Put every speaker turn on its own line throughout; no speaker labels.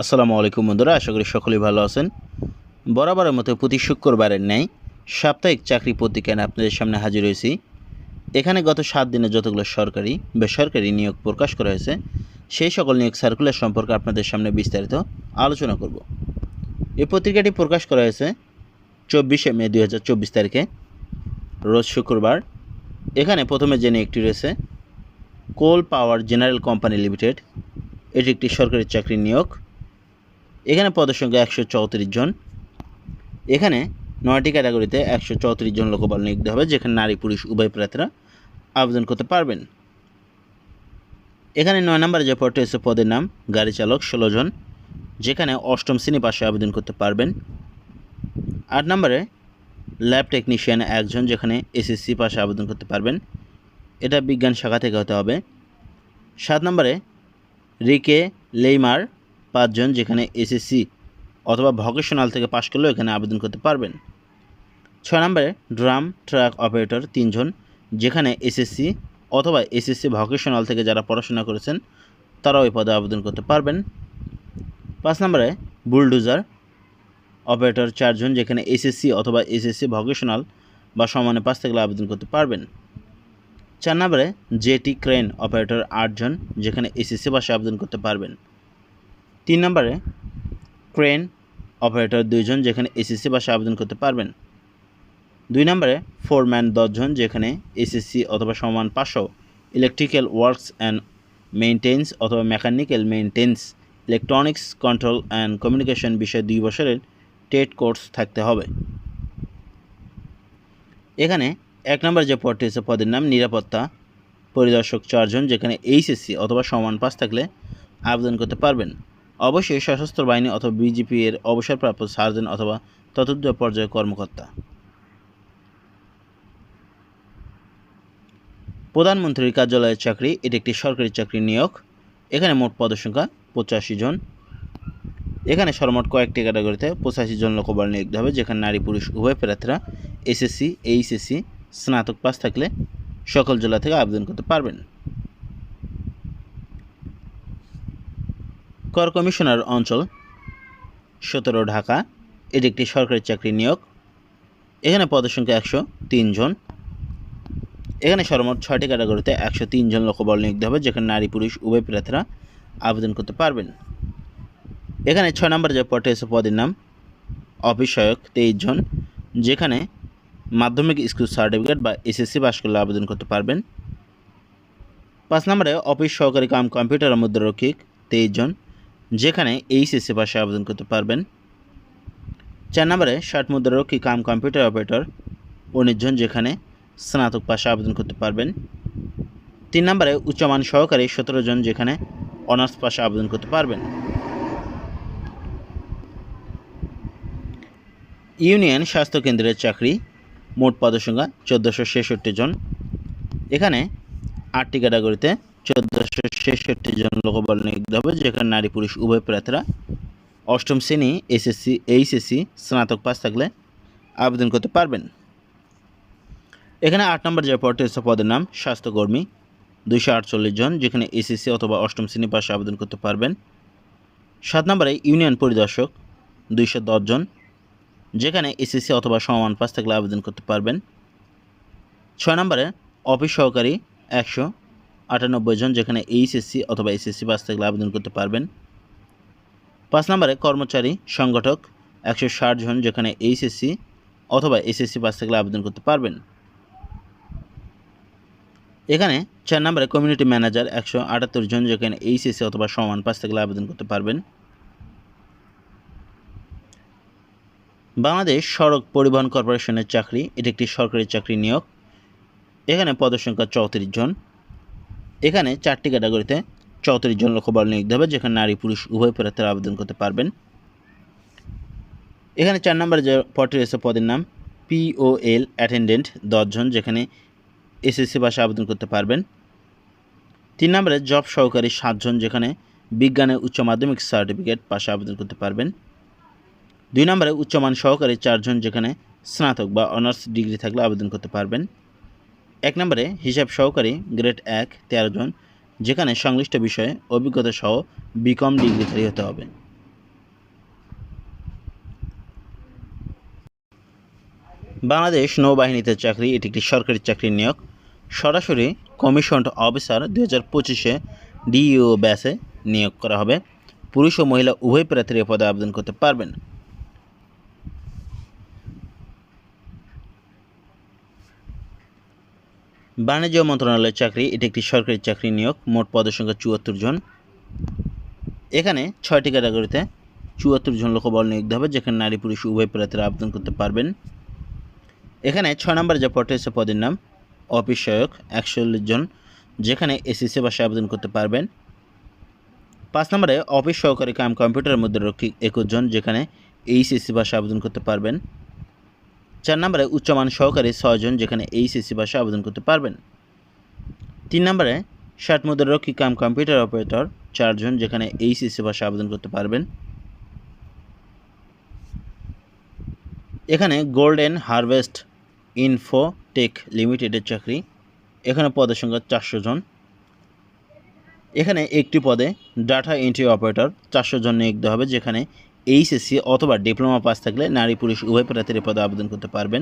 আসসালামু আলাইকুম বন্ধুরা, আশা করি সকলেই ভালো আছেন। বরাবরের মতো প্রতি শুক্রবারের ন্যায় সাপ্তাহিক চাকরি পত্রিকা নিয়ে আপনাদের সামনে হাজির হয়েছি। এখানে গত 7 দিনে যতগুলো সরকারি বেসরকারি নিয়োগ প্রকাশ করা হয়েছে সেই সকল নিয়োগ সার্কুলার সম্পর্কে আপনাদের সামনে বিস্তারিত আলোচনা করব। এই পত্রিকাটি প্রকাশ করা হয়েছে 24শে মে 2024 তারিখে, রোজ শুক্রবার। এখানে প্রথমে যে নিয়োগটি রয়েছে কোল পাওয়ার জেনারেল কোম্পানি লিমিটেড, এটি একটি সরকারি চাকরির নিয়োগ। এখানে পদের সংখ্যা 134 জন। এখানে 9টি ক্যাটাগরিতে 134 জন লোকবল নিয়োগ দেওয়া হবে, যেখানে নারী পুরুষ উভয় প্রার্থীরা আবেদন করতে পারবেন। এখানে 9 নম্বরে যে পদটি হচ্ছে পদের নাম গাড়ি চালক, 16 জন, যেখানে 8ম শ্রেণী পাশে আবেদন করতে পারবেন। 8 নম্বরে ল্যাব টেকনিশিয়ান 1 জন, যেখানে এসএসসি পাশে আবেদন করতে পারবেন, এটা বিজ্ঞান শাখা থেকে হতে হবে। 7 নম্বরে রিকে লেইমার 5 জন, যেখানে এসএসসি অথবা ভোকেশনাল থেকে পাশ করলেও এখানে আবেদন করতে পারবেন। 6 নম্বরে ড্রাম ট্রাক অপারেটর 3 জন, যেখানে এসএসসি অথবা এসএসসি ভোকেশনাল থেকে যারা পড়াশোনা করেছেন তারাও এই পদে আবেদন করতে পারবেন। 5 নম্বরে বুলডোজার অপারেটর 4 জন, যেখানে এসএসসি অথবা এসএসসি ভোকেশনাল বা সমানে পাশ থেকে আবেদন করতে পারবেন। 4 নম্বরে জেটি ক্রেন অপারেটর 8 জন, যেখানে এসএসসি পাশে আবেদন করতে পারবেন। 3 নম্বরে ক্রেন অপারেটর 2 জন, যেখানে এসএসসি পাশে আবেদন করতে পারবেন। 2 নম্বরে ফোরম্যান 10 জন, যেখানে এসএসসি অথবা সমান পাশও ইলেকট্রিক্যাল ওয়ার্কস অ্যান্ড মেইনটেন্স অথবা mechanical maintenance, electronics control and communication বিষয়ে 2 বছরের টেট কোর্স থাকতে হবে। এখানে 1 নম্বর যে পদটি আছে পদের নাম নিরাপত্তা পরিদর্শক 4 জন, যেখানে এইচএসসি অথবা সমান পাস থাকলে আবেদন করতে পারবেন। অবশ্যই সশস্ত্র বাহিনী অথবা বিজিপি এর অবসরপ্রাপ্ত সার্জেন্ট অথবা ততোর্ধ্ব পর্যায়ের কর্মকর্তা। প্রধানমন্ত্রীর কার্যালয়ের চাকরি, এটি একটি সরকারি চাকরির নিয়োগ। এখানে মোট পদের সংখ্যা 85 জন। এখানে সর্বমোট কয়েকটি ক্যাটাগরিতে 85 জন লোকবল নিয়োগ দেওয়া হবে, যেখানে নারী পুরুষ উভয় প্রার্থীরা এসএসসি এইচএসসি স্নাতক পাস থাকলে সকল জেলা থেকে আবেদন করতে পারবেন। কর কমিশনার অঞ্চল 17 ঢাকা, এটি একটি সরকারি চাকরির নিয়োগ। এখানে পদের সংখ্যা 103 জন। এখানে সর্বমোট 6টি ক্যাটাগরিতে 103 জন লোকবল নিয়োগ দেওয়া হবে, যেখানে নারী পুরুষ উভয় প্রার্থীরা আবেদন করতে পারবেন। এখানে 6 নম্বরে যে পদটি আছে পদের নাম অফিস সহায়ক 23 জন, যেখানে মাধ্যমিক স্কুল সার্টিফিকেট বা এসএসসি পাস করলে আবেদন করতে পারবেন। 5 নম্বরে অফিস সহকারী কাম কম্পিউটার মুদ্রারক্ষিক 23 জন, যেখানে এইচএসসি পাশে আবেদন করতে পারবেন। 4 নম্বরে 60 মুদ্রারক্ষী কাম কম্পিউটার অপারেটর 19 জন, যেখানে স্নাতক পাশে আবেদন করতে পারবেন। 3 নম্বরে উচ্চমান সহকারী 17 জন, যেখানে অনার্স পাশে আবেদন করতে পারবেন। ইউনিয়ন স্বাস্থ্য কেন্দ্রের চাকরি, মোট পদের সংখ্যা 1466 জন। এখানে 8টি ক্যাটাগরিতে 1466 জন লোকবল নিয়োগ দেওয়া হবে, যেখানে নারী পুরুষ উভয় প্রার্থীরা 8ম শ্রেণী এসএসসি এইচএসসি স্নাতক পাস থাকলে আবেদন করতে পারবেন। এখানে 8 নম্বর যে পদটি হচ্ছে পদের নাম স্বাস্থ্যকর্মী 248 জন, যেখানে এসএসসি অথবা 8ম শ্রেণী পাশে আবেদন করতে পারবেন। 7 নম্বরে ইউনিয়ন পরিদর্শক 210 জন, যেখানে এসএসসি অথবা সমান পাস থাকলে আবেদন করতে পারবেন। 6 নম্বরে অফিস সহকারী 198 জন, যেখানে এইচএসসি অথবা এসএসসি পাস থাকলে আবেদন করতে পারবেন। 5 নম্বরে কর্মচারী সংগঠক 160 জন, যেখানে এইচএসসি অথবা এসএসসি পাস থাকলে আবেদন করতে পারবেন। এখানে 4 নম্বরে কমিউনিটি ম্যানেজার 178 জন, যেখানে এইচএসসি অথবা সমান পাস থাকলে আবেদন করতে পারবেন। বাংলাদেশ সড়ক পরিবহন কর্পোরেশনের চাকরি, এটি একটি সরকারি চাকরি নিয়োগ। এখানে পদের সংখ্যা 34 জন। এখানে 4টি ক্যাটাগরিতে 34 জন লোকবল নিয়োগ দেওয়া হবে, যেখানে নারী পুরুষ উভয় প্রার্থীরা আবেদন করতে পারবেন। এখানে 4 নম্বরে যে পদটি রয়েছে পদের নাম পিওএল অ্যাটেন্ডেন্ট 10 জন, যেখানে এসএসসি পাশে আবেদন করতে পারবেন। 3 নম্বরে জব সহকারী 7 জন, যেখানে বিজ্ঞানে উচ্চ মাধ্যমিক সার্টিফিকেট পাশে আবেদন করতে পারবেন। 2 নম্বরে উচ্চমান সহকারী 4 জন, যেখানে স্নাতক বা অনার্স ডিগ্রি থাকলে আবেদন করতে পারবেন। 1 নম্বরে হিসাব সহকারী গ্রেড 1 13 জন, যেখানে সংশ্লিষ্ট বিষয়ে অভিজ্ঞতা সহ বিকম ডিগ্রিধারী হতে হবে। বাংলাদেশ নৌবাহিনীতে চাকরি, এটি একটি সরকারি চাকরির নিয়োগ। সরাসরি কমিশনড অফিসার 2025-এ ডিইও ব্যাচে নিয়োগ করা হবে। পুরুষ ও মহিলা উভয় প্রার্থী এ পদে আবেদন করতে পারবেন। বাণিজ্য মন্ত্রণালয়ের চাকরি, এটি একটি সরকারি চাকরি নিয়োগ। মোট পদের সংখ্যা 74 জন। এখানে 6টি ক্যাটাগরিতে 74 জন লোকবল নিয়োগ হবে, যেখানে নারী পুরুষ উভয় প্রার্থীরা আবেদন করতে পারবেন। এখানে 6 নম্বরে যে পদটি হচ্ছে পদের নাম অফিস সহায়ক, 41 জন, যেখানে এসএসসি ভাষায় আবেদন করতে পারবেন। 5 নম্বরে অফিস সহকারী কাম কম্পিউটারের মধ্যে রক্ষী 21 জন, যেখানে এইচএসসি ভাষায় আবেদন করতে পারবেন। 4 নম্বরে উচ্চমান সহকারী 6 জন, যেখানে এইচএসসি ভাষায় আবেদন করতে পারবেন। 3 নম্বরে ষাট মুদ্রারক্ষী কাম কম্পিউটার অপারেটর 4 জন, যেখানে এইচএসসি ভাষায় আবেদন করতে পারবেন। এখানে গোল্ডেন হারভেস্ট ইনফোটেক লিমিটেডের চাকরি, এখানে পদের সংখ্যা 400 জন। এখানে একটি পদে ডাটা এন্ট্রি অপারেটর 400 জন নিয়োগ দেওয়া হবে, যেখানে এইচএসসি অথবা ডিপ্লোমা পাস থাকলে নারী পুরুষ উভয় প্রার্থীর পদে আবেদন করতে পারবেন।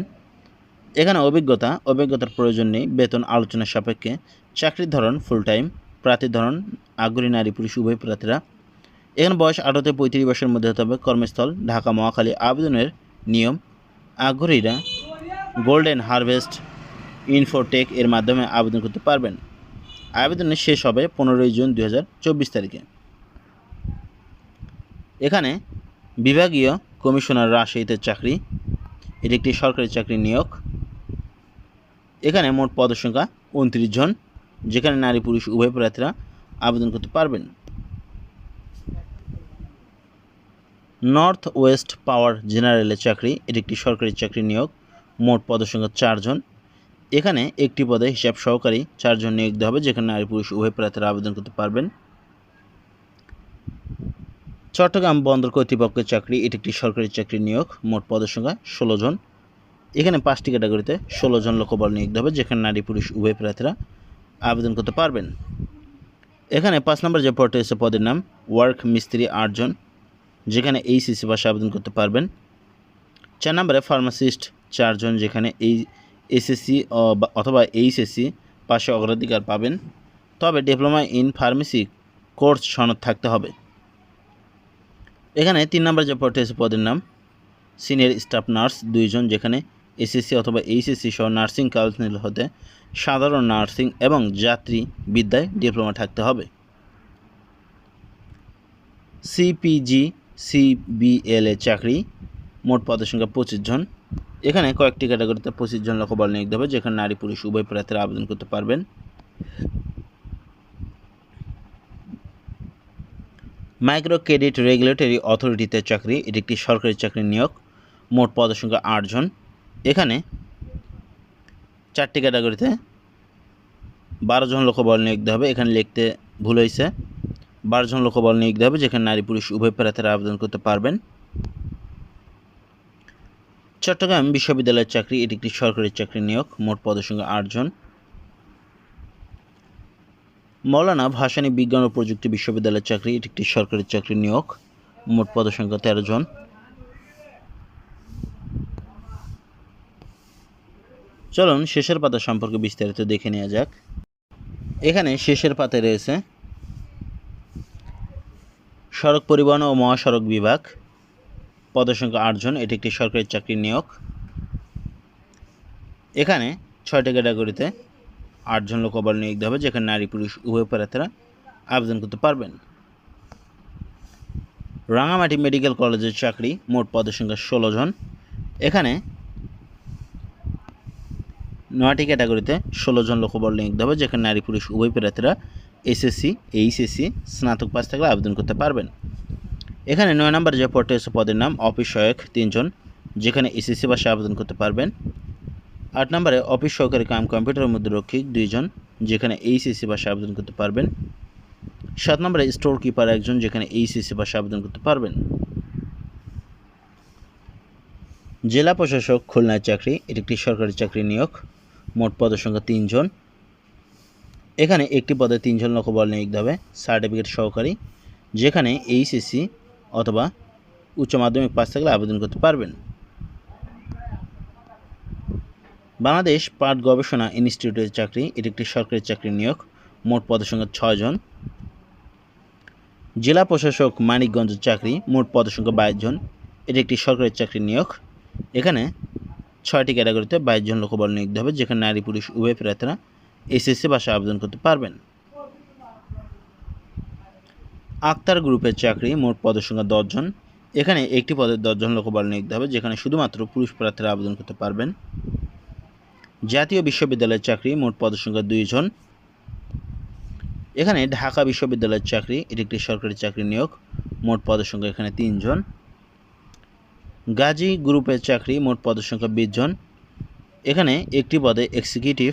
এখানে অভিজ্ঞতার প্রয়োজন নেই, বেতন আলোচনার সাপেক্ষে। চাকরির ধরন ফুল টাইম, প্রার্থীর ধরন আগ্রহী নারী পুরুষ উভয় প্রার্থীরা। এখানে বয়স 18 থেকে 35 বছরের মধ্যে হতে হবে। কর্মস্থল ঢাকা মহাখালী। আবেদনের নিয়ম, আগ্রহীরা গোল্ডেন হারভেস্ট ইনফোটেক এর মাধ্যমে আবেদন করতে পারবেন। আবেদনের শেষ হবে 15 জুন 2024 তারিখে। এখানে বিভাগীয় কমিশনার রাজশাহীতে চাকরি, এটি একটি সরকারি চাকরি নিয়োগ। এখানে মোট পদের সংখ্যা 29 জন, যেখানে নারী পুরুষ উভয় প্রার্থীরা আবেদন করতে পারবেন। নর্থ ওয়েস্ট পাওয়ার জেনারেলের চাকরি, এটি একটি সরকারি চাকরি নিয়োগ। মোট পদের সংখ্যা 4 জন। এখানে একটি পদে হিসাব সহকারী 4 জন নিয়োগ দেওয়া হবে, যেখানে নারী পুরুষ উভয় প্রার্থীরা আবেদন করতে পারবেন। চট্টগ্রাম বন্দর কর্তৃপক্ষের চাকরি, এটি একটি সরকারি চাকরি নিয়োগ। মোট পদের সংখ্যা 16 জন। এখানে 5টি ক্যাটাগরিতে 16 জন লোকবল নিয়োগ দেওয়া হবে, যেখানে নারী পুরুষ উভয় প্রার্থীরা আবেদন করতে পারবেন। এখানে 5 নম্বর যে পদটি হচ্ছে পদের নাম ওয়ার্ক মিস্ত্রি 8 জন, যেখানে এইচএসসি ভাষায় আবেদন করতে পারবেন। 4 নম্বরে ফার্মাসিস্ট 4 জন, যেখানে এই এসএসসি অথবা এইচএসসি পাশে অগ্রাধিকার পাবেন, তবে ডিপ্লোমা ইন ফার্মেসি কোর্স সনদ থাকতে হবে। এখানে 3 নম্বর যে পদটি হচ্ছে পদের নাম সিনিয়র স্টাফ নার্স 2 জন, যেখানে এসএসসি অথবা এইচএসসি সহ নার্সিং কাউন্সিল হতে সাধারণ নার্সিং এবং যাত্রী বিদ্যায় ডিপ্লোমা থাকতে হবে। সিপিজি সিবিএল এর চাকরি, মোট পদের সংখ্যা 25 জন। এখানে কয়েকটি ক্যাটাগরিতে 25 জন লোকবল নিয়োগ দেবে, যেখানে নারী পুরুষ উভয় প্রার্থীরা আবেদন করতে পারবেন। মাইক্রো ক্রেডিট রেগুলেটরি অথরিটিতে চাকরি, এটি একটি সরকারি চাকরি নিয়োগ। মোট পদের সংখ্যা 8 জন। এখানে 4টি ক্যাটাগরিতে 12 জন লোকবল নিয়োগ দেওয়া হবে। এখানে লিখতে ভুল হয়েছে, 12 জন লোকবল নিয়োগ দেওয়া হবে, যেখানে নারী পুরুষ উভয় প্রার্থীরা আবেদন করতে পারবেন। চট্টগ্রাম বিশ্ববিদ্যালয়ের চাকরি, এটি একটি সরকারি চাকরি নিয়োগ। মোট পদের সংখ্যা 8 জন। মৌলানা ভাসানী বিজ্ঞান ও প্রযুক্তি বিশ্ববিদ্যালয়ের চাকরি, এটি একটি সরকারি চাকরি নিয়োগ। মোট পদের সংখ্যা 13 জন। চলুন শেষের পাতা সম্পর্কে বিস্তারিত দেখে নেওয়া যাক। এখানে শেষের পাতায় রয়েছে সড়ক পরিবহন ও মহাসড়ক বিভাগ, পদের সংখ্যা 8 জন, এটি একটি সরকারি চাকরি নিয়োগ। এখানে 6টি ক্যাটাগরিতে 8 জন লোকবল নিয়োগ দেওয়া হবে, যেখানে নারী পুরুষ উভয় প্রার্থীরা আবেদন করতে পারবেন। রাঙামাটি মেডিকেল কলেজের চাকরি, মোট পদের সংখ্যা 16 জন। এখানে 9টি ক্যাটাগরিতে 16 জন লোকবল নিয়োগ দেওয়া হবে, যেখানে নারী পুরুষ উভয় প্রার্থীরা এসএসসি এইচএসসি স্নাতক পাস থাকলে আবেদন করতে পারবেন। এখানে 9 নম্বর যে পদটি হচ্ছে পদের নাম অফিস সহায়ক 3 জন, যেখানে এসএসসি ভাষায় আবেদন করতে পারবেন। 8 নম্বরে অফিস সহকারী কাম কম্পিউটারের মধ্যে রক্ষী 2 জন, যেখানে এইচএসসি ভাষায় আবেদন করতে পারবেন। 7 নম্বরে স্টোর কিপার 1 জন, যেখানে এইচএসসি ভাষায় আবেদন করতে পারবেন। জেলা প্রশাসক খুলনার চাকরি, এটি একটি সরকারি চাকরি নিয়োগ। মোট পদের সংখ্যা 3 জন। এখানে একটি পদে 3 জন লোকবল নিয়োগ দেবে, সার্টিফিকেট সহকারী, যেখানে এইচএসসি অথবা উচ্চ মাধ্যমিক পাস থাকলে আবেদন করতে পারবেন। বাংলাদেশ পাট গবেষণা ইনস্টিটিউটের চাকরি, এটি একটি সরকারি চাকরি নিয়োগ, মোট পদসংখ্যা 6 জন। জেলা প্রশাসক মানিকগঞ্জের চাকরি, মোট পদসংখ্যা 22 জন, এটি একটি সরকারি চাকরি নিয়োগ। এখানে 6টি ক্যাটাগরিতে 22 জন লোকবল নিয়োগ হবে, যেখানে নারী পুরুষ উভয় প্রার্থীরা এসএসসি পাশে আবেদন করতে পারবেন। আক্তার গ্রুপের চাকরি, মোট পদসংখ্যা 10 জন, এখানে একটি পদে 10 জন লোকবল নিয়োগ হবে, যেখানে শুধুমাত্র পুরুষ প্রার্থীরা আবেদন করতে পারবেন। জাতীয় বিশ্ববিদ্যালয়ের চাকরি, মোট পদসংখ্যা 2 জন, এখানে ঢাকা বিশ্ববিদ্যালয়ের চাকরি, এটি একটি সরকারি চাকরি নিয়োগ, মোট পদসংখ্যা এখানে 3 জন। গাজী গ্রুপের চাকরি, মোট পদসংখ্যা 20 জন, এখানে একটি পদে এক্সিকিউটিভ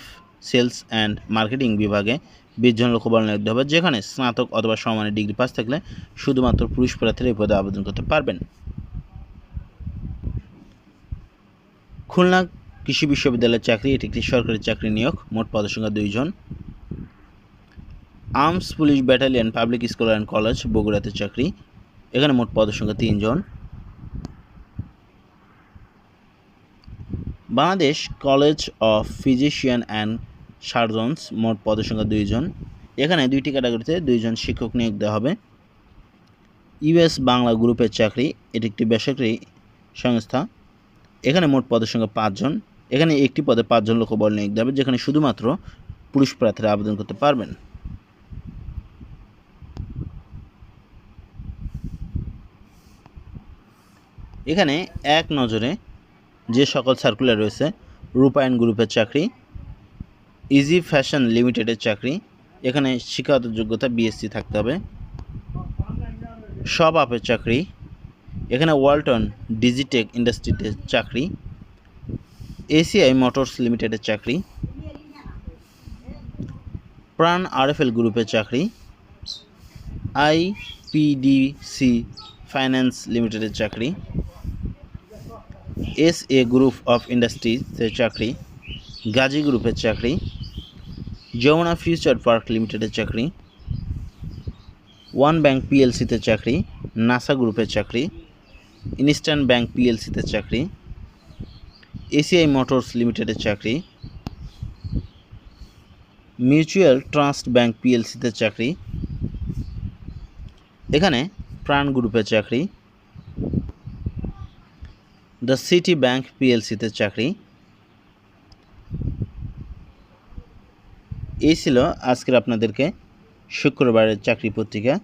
সেলস অ্যান্ড মার্কেটিং বিভাগে 20 জন লোকবল নিয়োগ হবে, যেখানে স্নাতক অথবা সমমানের ডিগ্রি পাস থাকলে শুধুমাত্র পুরুষ প্রার্থীরা এই পদে আবেদন করতে পারবেন। খুলনা কৃষি বিশ্ববিদ্যালয়ের চাকরি, এটি একটি সরকারি চাকরি নিয়োগ, মোট পদসংখ্যা 2 জন। Arms police battalion public school and college বগুড়াতে চাকরি, এখানে মোট পদসংখ্যা 3 জন। Bangladesh college of physician and surgeons, মোট পদসংখ্যা 2 জন, এখানে 2টি ক্যাটাগরিতে 2 জন শিক্ষক নিয়োগ দেওয়া হবে। ইউএস বাংলা গ্রুপের চাকরি, এটি একটি বেসরকারি সংস্থা, এখানে মোট পদসংখ্যা 5 জন, এখানে একটি পদে 5 জন লোকবল নিয়োগ দেওয়া হবে, যেখানে শুধুমাত্র পুরুষ প্রার্থীরা আবেদন করতে পারবেন। এখানে এক নজরে যে সকল সার্কুলার রয়েছে, রূপায়ণ গ্রুপের চাকরি, ইজি ফ্যাশন লিমিটেডের চাকরি, এখানে শিক্ষাগত যোগ্যতা বিএসসি থাকতে হবে। সব আপের চাকরি, এখানে ওয়ালটন ডিজিটেক ইন্ডাস্ট্রিতে চাকরি, এসিআই মোটরস লিমিটেডের চাকরি, প্রাণ আরএফএল গ্রুপের চাকরি, আইপিডিসি ফাইন্যান্স লিমিটেডের চাকরি, এসএ গ্রুপ অফ ইন্ডাস্ট্রিজের চাকরি, গাজী গ্রুপের চাকরি, যমুনা ফিউচার পার্ক লিমিটেডের চাকরি, ওয়ান ব্যাংক পিএলসিতে চাকরি, নাসা গ্রুপের চাকরি, ইনস্টার্ন ব্যাংক পিএলসিতে চাকরি, এসিআই মোটরস লিমিটেডের চাকরি, মিউচুয়াল ট্রাস্ট ব্যাংক পিএলসিতে চাকরি, এখানে প্রাণ গ্রুপের চাকরি, দ্য সিটি ব্যাংক পিএলসিতে চাকরি। এই ছিল আজকের আপনাদেরকে শুক্রবারের চাকরি পত্রিকা।